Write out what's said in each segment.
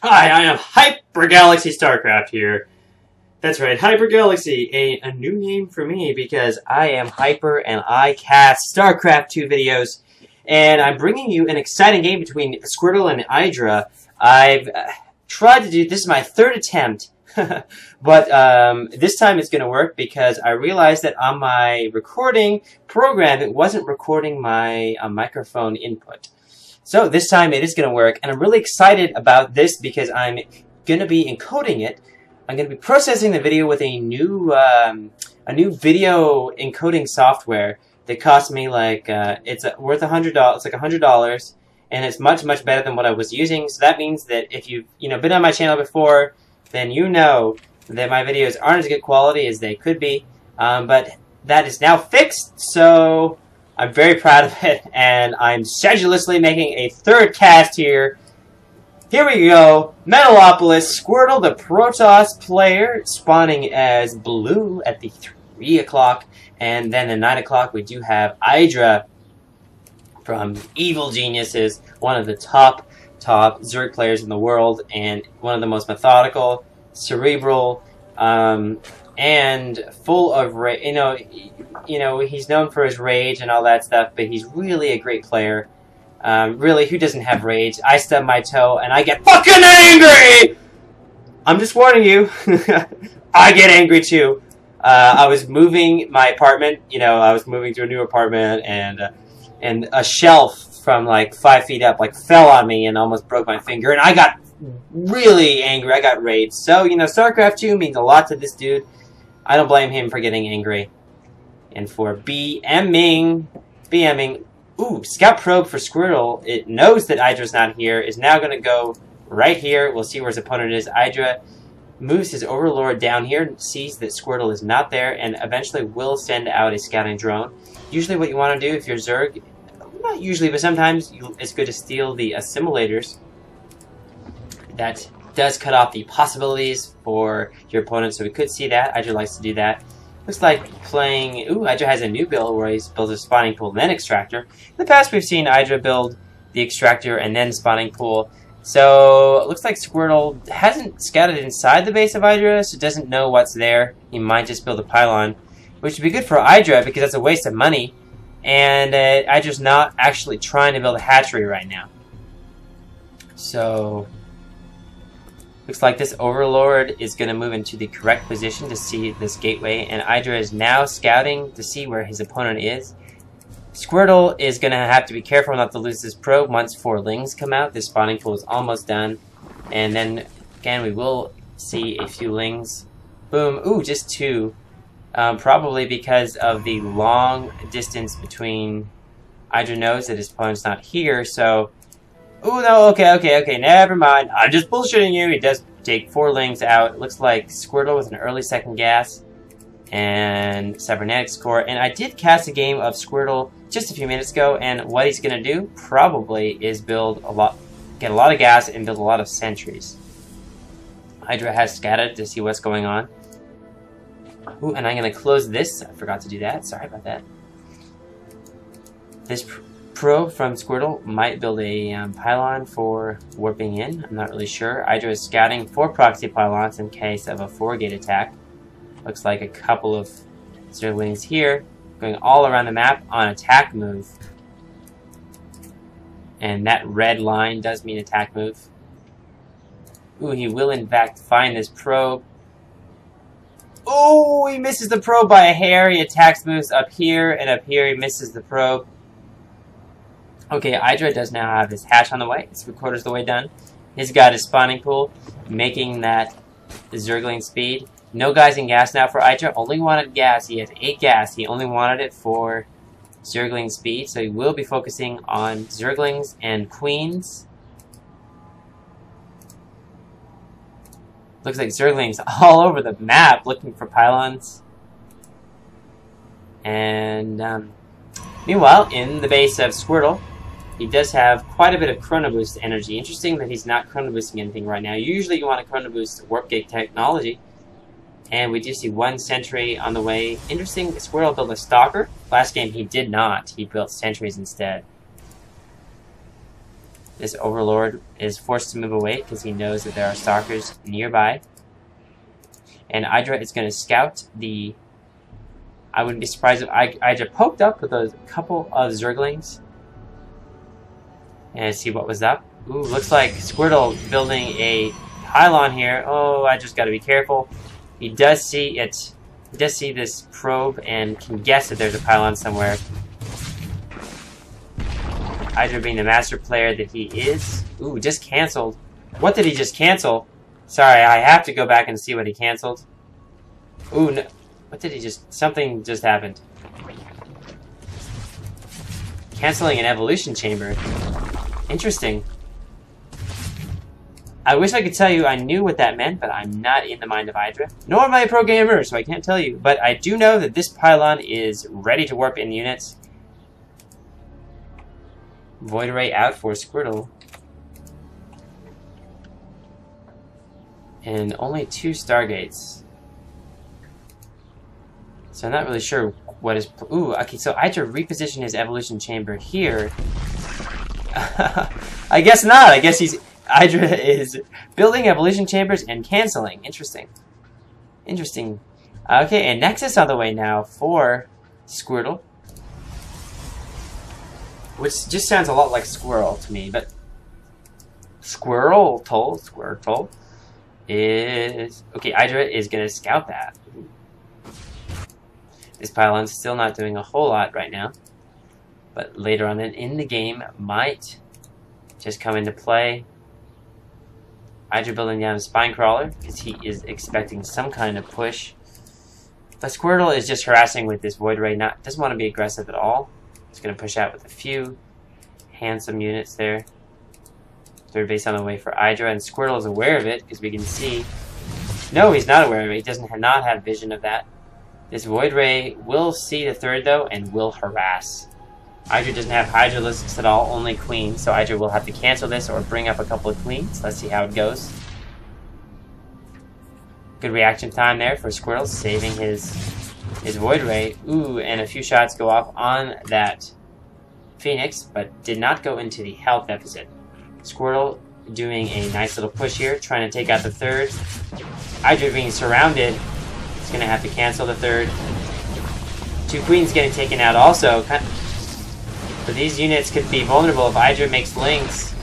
Hi, I am HyperGalaxy StarCraft here. That's right, HyperGalaxy, a new name for me because I am Hyper and I cast StarCraft 2 videos. And I'm bringing you an exciting game between Squirtle and Idra. I've tried to do, this is my third attempt, but this time it's going to work because I realized that on my recording program it wasn't recording my microphone input. So this time it is going to work, and I'm really excited about this because I'm going to be encoding it. I'm going to be processing the video with a new video encoding software that cost me like it's worth $100. It's like $100, and it's much better than what I was using. So that means that if you've been on my channel before, then you know that my videos aren't as good quality as they could be. But that is now fixed, so I'm very proud of it, and I'm sedulously making a third cast here. Here we go. Metalopolis, Squirtle, the Protoss player, spawning as blue at the 3 o'clock, and then at 9 o'clock we do have Idra from Evil Geniuses, one of the top Zerg players in the world, and one of the most methodical, cerebral, and full of he's known for his rage and all that stuff, but he's really a great player. Really, who doesn't have rage? I stub my toe and I get fucking angry! I'm just warning you. I get angry too. I was moving my apartment, I was moving to a new apartment, and a shelf from like 5 feet up fell on me and almost broke my finger, and I got really angry. I got rage. So, StarCraft 2 means a lot to this dude. I don't blame him for getting angry. And for BMing. Ooh, Scout Probe for Squirtle. It knows that Idra's not here. Is now going to go right here. We'll see where his opponent is. Idra moves his Overlord down here, sees that Squirtle is not there, and eventually will send out a scouting drone. Usually what you want to do if you're Zerg, not usually, but sometimes it's good to steal the assimilators. That does cut off the possibilities for your opponent, so we could see that. Idra likes to do that. Looks like playing... Ooh, Idra has a new build where he's built a spawning pool, then extractor. In the past, we've seen Idra build the extractor and then spawning pool. So, it looks like Squirtle hasn't scouted inside the base of Idra, so doesn't know what's there. He might just build a pylon, which would be good for Idra because that's a waste of money. And Idra's not actually trying to build a hatchery right now. So... looks like this Overlord is going to move into the correct position to see this gateway, and Idra is now scouting to see where his opponent is. Squirtle is going to have to be careful not to lose this probe once 4 lings come out. This spawning pool is almost done. And then, again, we will see a few lings. Boom. Ooh, just 2. Probably because of the long distance between... Idra knows that his opponent's not here, so... Ooh, no, okay, never mind. I'm just bullshitting you. He does take 4 lings out. It looks like Squirtle with an early second gas and cybernetics core. And I did cast a game of Squirtle just a few minutes ago, and what he's going to do probably is get a lot of gas and build a lot of sentries. Idra has scattered to see what's going on. Ooh, and I'm going to close this. I forgot to do that. Sorry about that. This probe from Squirtle might build a pylon for warping in. I'm not really sure. Idra is scouting 4 proxy pylons in case of a 4-gate attack. Looks like a couple of Zerglings here, going all around the map on attack move. And that red line does mean attack move. Ooh, he will in fact find this probe. Oh, he misses the probe by a hair. He attacks moves up here, and up here he misses the probe. Okay, Idra does now have his hatch on the way. It's 3/4 the way done. He's got his spawning pool, making that Zergling speed. No guys in gas now for Idra. Only wanted gas. He has 8 gas. He only wanted it for Zergling speed, so he will be focusing on Zerglings and Queens. Looks like Zerglings all over the map looking for pylons. And meanwhile, in the base of Squirtle, he does have quite a bit of Chrono Boost energy. Interesting that he's not Chrono Boosting anything right now. Usually you want to Chrono Boost Warp Gate technology. And we do see 1 sentry on the way. Interesting, Squirtle built a Stalker. Last game he did not. He built sentries instead. This Overlord is forced to move away because he knows that there are stalkers nearby. And Idra is going to scout the... I wouldn't be surprised if Idra poked up with a couple of Zerglings. And see what was up. Ooh, looks like Squirtle building a pylon here. Oh, I just got to be careful. He does see it. He does see this probe and can guess that there's a pylon somewhere. Idra being the master player that he is. Ooh, just canceled. What did he just cancel? Sorry, I have to go back and see what he canceled. Ooh, no. What did he just... Something just happened. Canceling an evolution chamber. Interesting. I wish I could tell you I knew what that meant, but I'm not in the mind of Idra. Nor am I a pro gamer, so I can't tell you. But I do know that this pylon is ready to warp in units. Void Ray out for Squirtle. And only 2 Stargates. So I'm not really sure what is... Ooh, okay, so Idra repositioned his evolution chamber here. I guess not. I guess Idra is building evolution chambers and canceling. Interesting. Interesting. Okay, and Nexus on the way now for Squirtle. Which just sounds a lot like Squirrel to me, but... Squirtle is... Okay, Idra is going to scout that. This pylon's still not doing a whole lot right now. But later on in the game might just come into play. Idra building down a spine crawler because he is expecting some kind of push. But Squirtle is just harassing with this Void Ray. Doesn't want to be aggressive at all. He's going to push out with a few handsome units there. Third base on the way for Idra, and Squirtle is aware of it because we can see. No, he's not aware of it. He doesn't not have vision of that. This Void Ray will see the third though and will harass. Idra doesn't have Hydralisks at all, only Queens, so Idra will have to cancel this or bring up a couple of Queens. Let's see how it goes. Good reaction time there for Squirtle, saving his Void Ray. Ooh, and a few shots go off on that Phoenix, but did not go into the health deficit. Squirtle doing a nice little push here, trying to take out the third. Idra being surrounded. He's going to have to cancel the third. 2 Queens getting taken out also. So these units could be vulnerable if Idra makes links.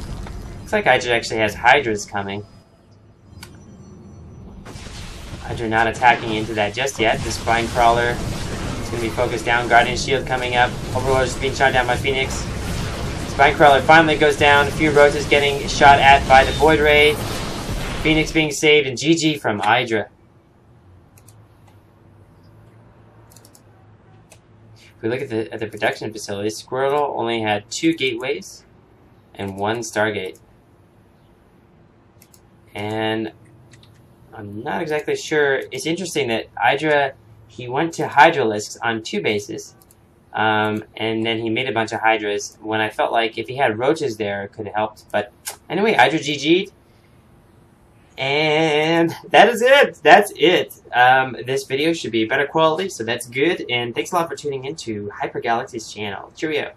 Looks like Idra actually has Hydras coming. Idra not attacking into that just yet. The Spine Crawler is going to be focused down. Guardian Shield coming up. Overlord is being shot down by Phoenix. Spine Crawler finally goes down. A few Rotas getting shot at by the Void Ray. Phoenix being saved, and GG from Idra. If we look at the production facilities, Squirtle only had 2 gateways and 1 Stargate. And I'm not exactly sure. It's interesting that Idra, he went to Hydralisks on 2 bases, and then he made a bunch of Hydras when I felt like if he had Roaches there, it could have helped. But anyway, Idra GG'd. And that is it. That's it. This video should be better quality, so that's good. And thanks a lot for tuning into HyperGalaxy's channel. Cheerio.